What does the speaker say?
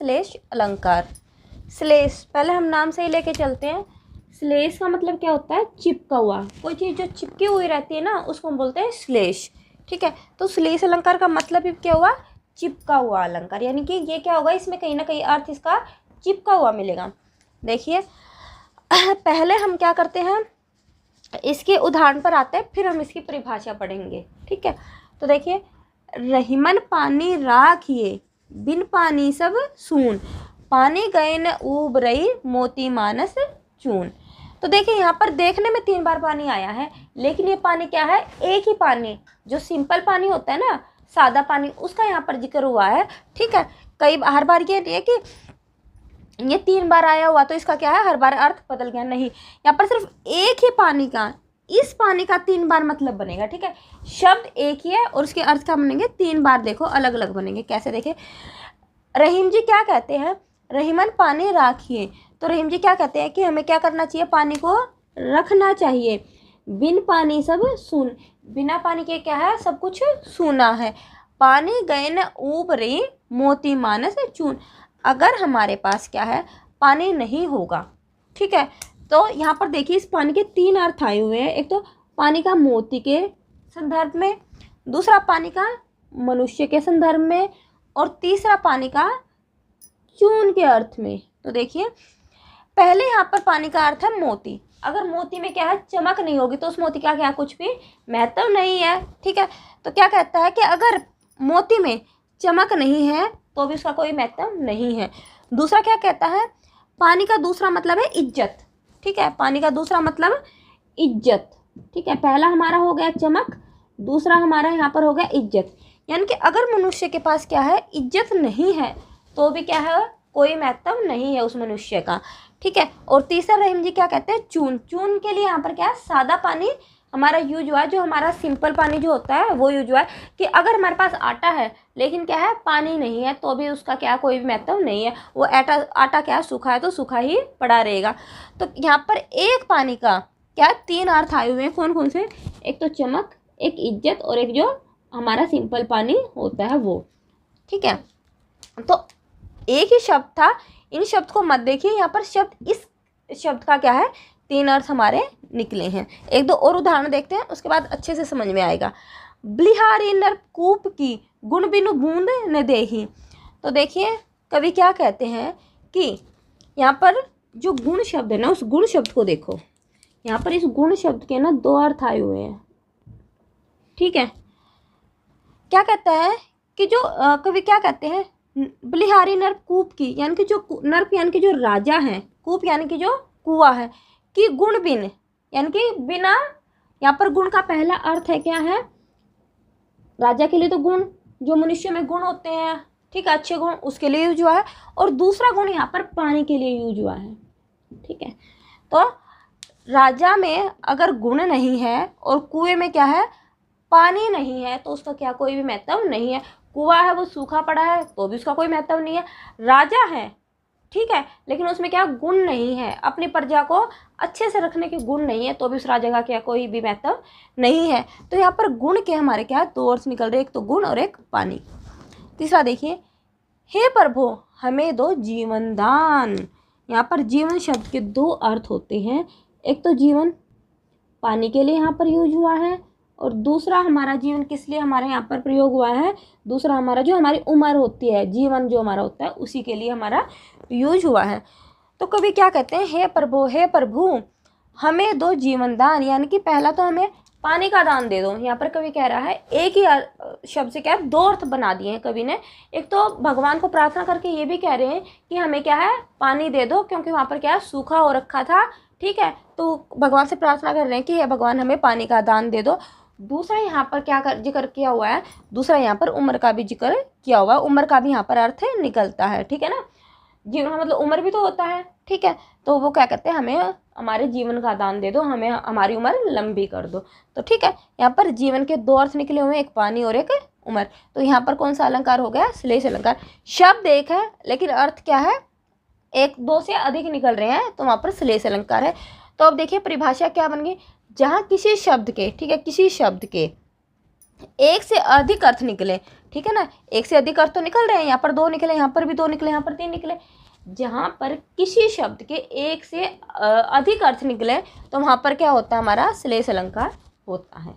श्लेष अलंकार। श्लेष पहले हम नाम से ही लेके चलते हैं। श्लेष का मतलब क्या होता है? चिपका हुआ। कोई चीज़ जो चिपकी हुई रहती है ना, उसको हम बोलते हैं श्लेष। ठीक है, तो श्लेष अलंकार का मतलब भी क्या हुआ? चिपका हुआ अलंकार। यानी कि ये क्या होगा, इसमें कहीं ना कहीं अर्थ इसका चिपका हुआ मिलेगा। देखिए पहले हम क्या करते हैं, इसके उदाहरण पर आते हैं, फिर हम इसकी परिभाषा पढ़ेंगे। ठीक है, तो देखिए, रहीमन पानी राखिए, बिन पानी सब सून, पानी गए न ऊब रही, मोती मानस चून। तो देखिए यहाँ पर देखने में 3 बार पानी आया है, लेकिन ये पानी क्या है? एक ही पानी, जो सिंपल पानी होता है ना, सादा पानी, उसका यहाँ पर जिक्र हुआ है। ठीक है, हर बार ये नहीं है कि ये 3 बार आया हुआ तो इसका क्या है, हर बार अर्थ बदल गया, नहीं। यहाँ पर सिर्फ एक ही पानी का, इस पानी का 3 बार मतलब बनेगा। ठीक है, शब्द एक ही है और उसके अर्थ क्या बनेंगे? 3 बार देखो अलग अलग बनेंगे। कैसे? देखे, रहीम जी क्या कहते हैं? रहीमन पानी राखिए। तो रहीम जी क्या कहते हैं कि हमें क्या करना चाहिए? पानी को रखना चाहिए। बिन पानी सब सून, बिना पानी के क्या है? सब कुछ सूना है। पानी गए न ऊब रही, मोती मानस चून। अगर हमारे पास क्या है? पानी नहीं होगा, ठीक है, तो यहाँ पर देखिए इस पानी के 3 अर्थ आए हुए हैं। एक तो पानी का मोती के संदर्भ में, दूसरा पानी का मनुष्य के संदर्भ में, और तीसरा पानी का चून के अर्थ में। तो देखिए पहले यहाँ पर पानी का अर्थ है मोती। अगर मोती में क्या है? चमक नहीं होगी तो उस मोती का क्या कुछ भी महत्व नहीं है। ठीक है, तो क्या कहता है कि अगर मोती में चमक नहीं है तो भी उसका कोई महत्व नहीं है। दूसरा क्या कहता है? पानी का दूसरा मतलब है इज्जत। ठीक है, पानी का दूसरा मतलब इज्जत। ठीक है, पहला हमारा हो गया चमक, दूसरा हमारा यहाँ पर हो गया इज्जत। यानी कि अगर मनुष्य के पास क्या है? इज्जत नहीं है तो भी क्या है? कोई महत्व नहीं है उस मनुष्य का। ठीक है, और तीसरा रहीम जी क्या कहते हैं? चून। चून के लिए यहाँ पर क्या है? सादा पानी हमारा यूज हुआ है, जो हमारा सिंपल पानी जो होता है वो यूज हुआ है। कि अगर हमारे पास आटा है लेकिन क्या है? पानी नहीं है, तो भी उसका क्या कोई भी महत्व नहीं है। वो आटा क्या है? सूखा है तो सूखा ही पड़ा रहेगा। तो यहाँ पर एक पानी का क्या 3 अर्थ आए हुए हैं। कौन कौन से? एक तो चमक, एक इज्जत, और एक जो हमारा सिंपल पानी होता है वो। ठीक है, तो एक ही शब्द था, इन शब्द को मत देखिए। यहाँ पर शब्द, इस शब्द का क्या है? 3 अर्थ हमारे निकले हैं। 1-2 और उदाहरण देखते हैं, उसके बाद अच्छे से समझ में आएगा। बलिहारी नरकूप की, गुण बिनु बूंद न देही। तो देखिए कवि क्या कहते हैं कि यहाँ पर जो गुण शब्द है ना, उस गुण शब्द को देखो। यहाँ पर इस गुण शब्द के ना 2 अर्थ आए हुए हैं। ठीक है, क्या कहता है कि जो कवि क्या कहते हैं? बलिहारी नरकूप की, यानी कि जो नरक यानी कि जो राजा है, कूप यानी कि जो कुआं है, कि गुण बिन यानी कि बिना। यहाँ पर गुण का पहला अर्थ है क्या है? राजा के लिए तो गुण, जो मनुष्य में गुण होते हैं, ठीक है, अच्छे गुण, उसके लिए यूज हुआ है। और दूसरा गुण यहाँ पर पानी के लिए यूज हुआ है। ठीक है, तो राजा में अगर गुण नहीं है और कुएं में क्या है? पानी नहीं है, तो उसका क्या कोई भी महत्व नहीं है। कुआं है वो सूखा पड़ा है तो भी उसका कोई महत्व नहीं है। राजा है, ठीक है, लेकिन उसमें क्या गुण नहीं है, अपनी प्रजा को अच्छे से रखने के गुण नहीं है, तो भी उस राजा का क्या कोई भी महत्व नहीं है। तो यहाँ पर गुण के हमारे क्या 2 अर्थ निकल रहे, एक तो गुण और एक पानी। तीसरा देखिए, हे प्रभु हमें दो जीवन दान। यहाँ पर जीवन शब्द के 2 अर्थ होते हैं। एक तो जीवन पानी के लिए यहाँ पर यूज हुआ है, और दूसरा हमारा जीवन किस लिए हमारे यहाँ पर प्रयोग हुआ है? दूसरा हमारा जो हमारी उम्र होती है, जीवन जो हमारा होता है, उसी के लिए हमारा यूज हुआ है। तो कवि क्या कहते हैं? हे प्रभु हमें दो जीवन दान। यानी कि पहला तो हमें पानी का दान दे दो। यहाँ पर कवि कह रहा है, एक ही शब्द से क्या है? 2 अर्थ बना दिए हैं कवि ने। एक तो भगवान को प्रार्थना करके ये भी कह रहे हैं कि हमें क्या है? पानी दे दो, क्योंकि वहाँ पर क्या है? सूखा हो रखा था। ठीक है, तो भगवान से प्रार्थना कर रहे हैं कि हे भगवान हमें पानी का दान दे दो। दूसरा यहाँ पर क्या जिक्र किया हुआ है? दूसरा यहाँ पर उम्र का भी जिक्र किया हुआ है। उम्र का भी यहाँ पर अर्थ निकलता है। ठीक है ना, जीवन मतलब उम्र भी तो होता है। ठीक है, तो वो क्या कहते हैं? हमें हमारे जीवन का दान दे दो, हमें हमारी उम्र लंबी कर दो। तो ठीक है, यहाँ पर जीवन के 2 अर्थ निकले हुए हैं, एक पानी और एक उम्र। तो यहाँ पर कौन सा अलंकार हो गया? श्लेष अलंकार। शब्द एक है लेकिन अर्थ क्या है? 1-2 से अधिक निकल रहे हैं, तो वहाँ पर श्लेष अलंकार है। तो अब देखिए परिभाषा क्या बन गई? जहाँ किसी शब्द के, ठीक है, किसी शब्द के 1 से अधिक अर्थ निकले, ठीक है ना, एक से अधिक अर्थ तो निकल रहे हैं, यहाँ पर 2 निकले, यहाँ पर भी 2 निकले, यहाँ पर 3 निकले। जहाँ पर किसी शब्द के एक से अधिक अर्थ निकले तो वहाँ पर क्या होता है, हमारा श्लेष अलंकार होता है।